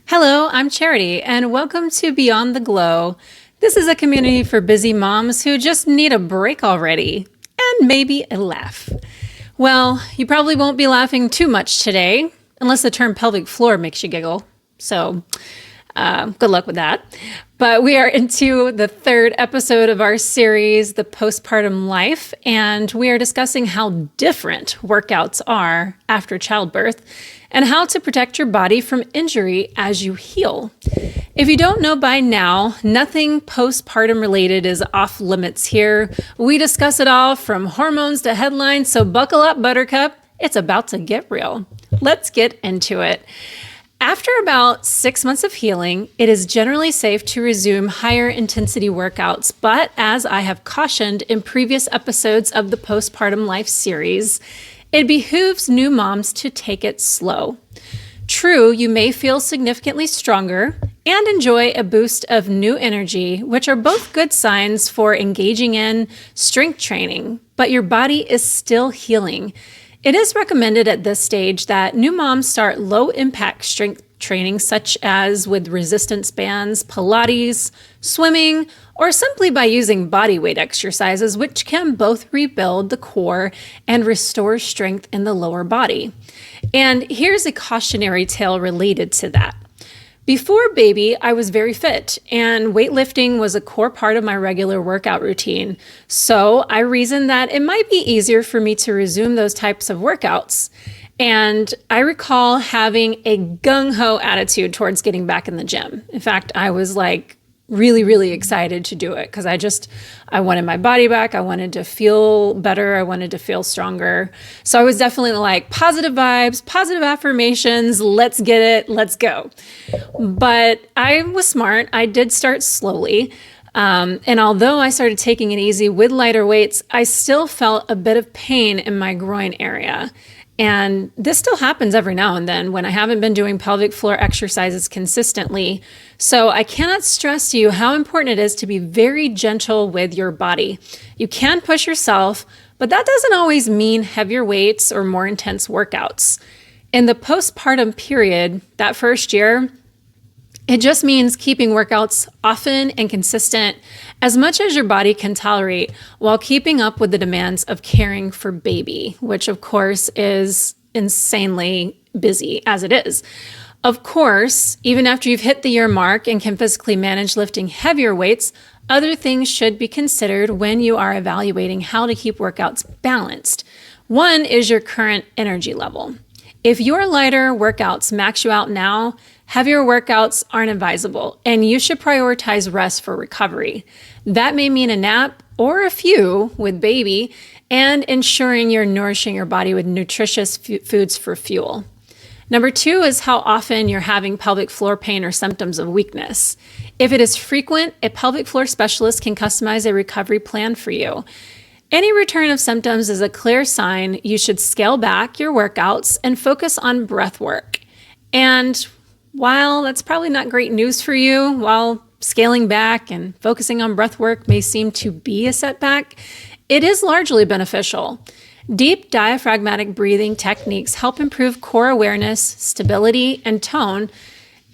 Hello, I'm Charity, and welcome to Beyond the Glow. This is a community for busy moms who just need a break already, and maybe a laugh. Well, you probably won't be laughing too much today, unless the term pelvic floor makes you giggle. So, good luck with that. But we are into the third episode of our series, The Post-Partum Life, and we are discussing how different workouts are after childbirth and how to protect your body from injury as you heal. If you don't know by now, nothing postpartum related is off limits here. We discuss it all from hormones to headlines, so buckle up, Buttercup. It's about to get real. Let's get into it. After about 6 months of healing, it is generally safe to resume higher intensity workouts, but as I have cautioned in previous episodes of the Postpartum Life series, it behooves new moms to take it slow. True, you may feel significantly stronger and enjoy a boost of new energy, which are both good signs for engaging in strength training, but your body is still healing. It is recommended at this stage that new moms start low-impact strength training, such as with resistance bands, Pilates, swimming, or simply by using body weight exercises, which can both rebuild the core and restore strength in the lower body. And here's a cautionary tale related to that. Before baby, I was very fit, and weightlifting was a core part of my regular workout routine. So I reasoned that it might be easier for me to resume those types of workouts. And I recall having a gung-ho attitude towards getting back in the gym. In fact, I was really excited to do it because I wanted my body back. I wanted to feel better. I wanted to feel stronger. So I was definitely like positive vibes, positive affirmations. Let's get it. Let's go. But I was smart. I did start slowly. And although I started taking it easy with lighter weights, I still felt a bit of pain in my groin area. And this still happens every now and then when I haven't been doing pelvic floor exercises consistently. So I cannot stress to you how important it is to be very gentle with your body. You can push yourself, but that doesn't always mean heavier weights or more intense workouts. In the postpartum period, that first year, it just means keeping workouts often and consistent as much as your body can tolerate while keeping up with the demands of caring for baby, which of course is insanely busy as it is. Of course, even after you've hit the year mark and can physically manage lifting heavier weights, other things should be considered when you are evaluating how to keep workouts balanced. One is your current energy level. If your lighter workouts max you out now, heavier workouts aren't advisable, and you should prioritize rest for recovery. That may mean a nap or a few with baby, and ensuring you're nourishing your body with nutritious foods for fuel. Number two is how often you're having pelvic floor pain or symptoms of weakness. If it is frequent, a pelvic floor specialist can customize a recovery plan for you. Any return of symptoms is a clear sign you should scale back your workouts and focus on breath work. And while that's probably not great news for you, while scaling back and focusing on breath work may seem to be a setback, it is largely beneficial. Deep diaphragmatic breathing techniques help improve core awareness, stability, and tone.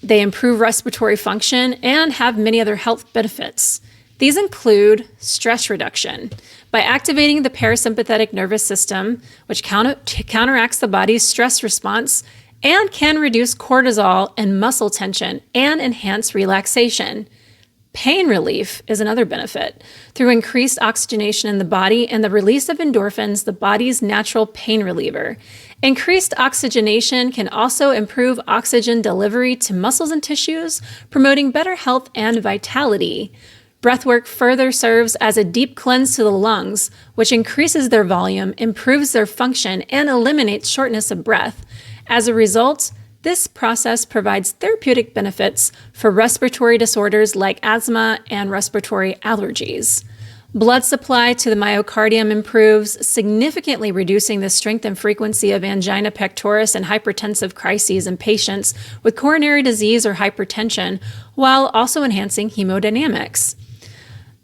They improve respiratory function and have many other health benefits. These include stress reduction. By activating the parasympathetic nervous system, which counteracts the body's stress response, and can reduce cortisol and muscle tension and enhance relaxation. Pain relief is another benefit. Through increased oxygenation in the body and the release of endorphins, the body's natural pain reliever. Increased oxygenation can also improve oxygen delivery to muscles and tissues, promoting better health and vitality. Breathwork further serves as a deep cleanse to the lungs, which increases their volume, improves their function, and eliminates shortness of breath. As a result, this process provides therapeutic benefits for respiratory disorders like asthma and respiratory allergies. Blood supply to the myocardium improves, significantly reducing the strength and frequency of angina pectoris and hypertensive crises in patients with coronary disease or hypertension, while also enhancing hemodynamics.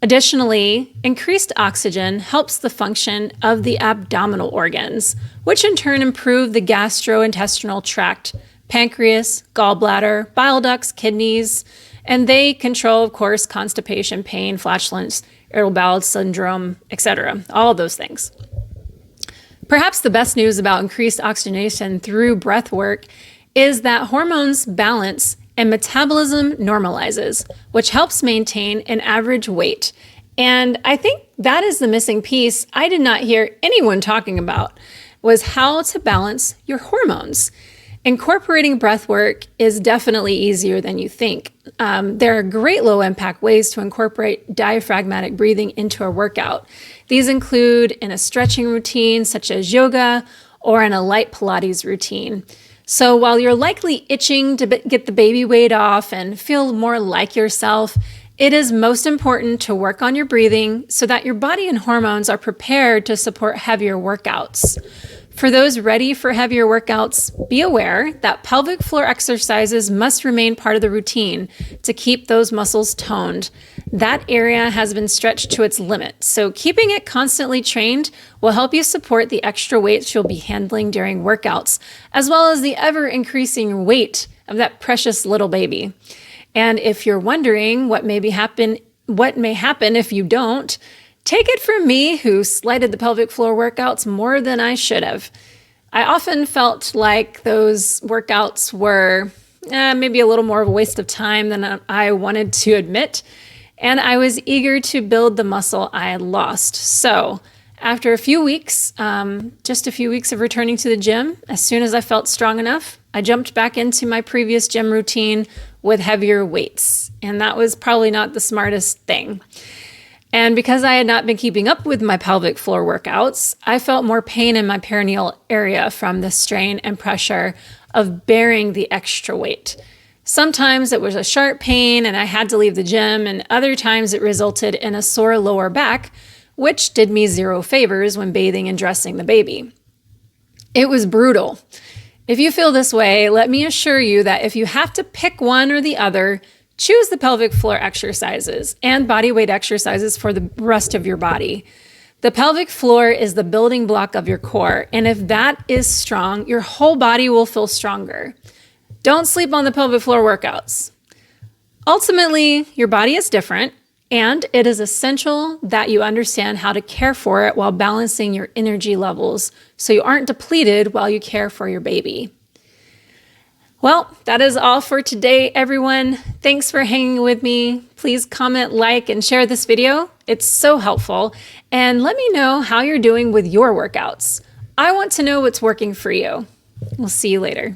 Additionally, increased oxygen helps the function of the abdominal organs, which in turn improve the gastrointestinal tract, pancreas, gallbladder, bile ducts, kidneys, and they control, of course, constipation, pain, flatulence, irritable bowel syndrome, etc. All of those things. Perhaps the best news about increased oxygenation through breath work is that hormones balance and metabolism normalizes, which helps maintain an average weight. And I think that is the missing piece I did not hear anyone talking about, was how to balance your hormones. Incorporating breath work is definitely easier than you think. There are great low-impact ways to incorporate diaphragmatic breathing into a workout. These include in a stretching routine such as yoga or in a light Pilates routine. So while you're likely itching to get the baby weight off and feel more like yourself, it is most important to work on your breathing so that your body and hormones are prepared to support heavier workouts. For those ready for heavier workouts, be aware that pelvic floor exercises must remain part of the routine to keep those muscles toned. That area has been stretched to its limit, so keeping it constantly trained will help you support the extra weights you'll be handling during workouts, as well as the ever-increasing weight of that precious little baby. And if you're wondering what may happen if you don't, take it from me, who slighted the pelvic floor workouts more than I should have. I often felt like those workouts were maybe a little more of a waste of time than I wanted to admit, and I was eager to build the muscle I had lost. So after just a few weeks of returning to the gym, as soon as I felt strong enough, I jumped back into my previous gym routine with heavier weights, and that was probably not the smartest thing. And because I had not been keeping up with my pelvic floor workouts, I felt more pain in my perineal area from the strain and pressure of bearing the extra weight. Sometimes it was a sharp pain and I had to leave the gym, and other times it resulted in a sore lower back, which did me zero favors when bathing and dressing the baby. It was brutal. If you feel this way, let me assure you that if you have to pick one or the other, choose the pelvic floor exercises and body weight exercises for the rest of your body. The pelvic floor is the building block of your core, and if that is strong, your whole body will feel stronger. Don't sleep on the pelvic floor workouts. Ultimately, your body is different, and it is essential that you understand how to care for it while balancing your energy levels so you aren't depleted while you care for your baby. Well, that is all for today, everyone. Thanks for hanging with me. Please comment, like, and share this video. It's so helpful. And let me know how you're doing with your workouts. I want to know what's working for you. We'll see you later.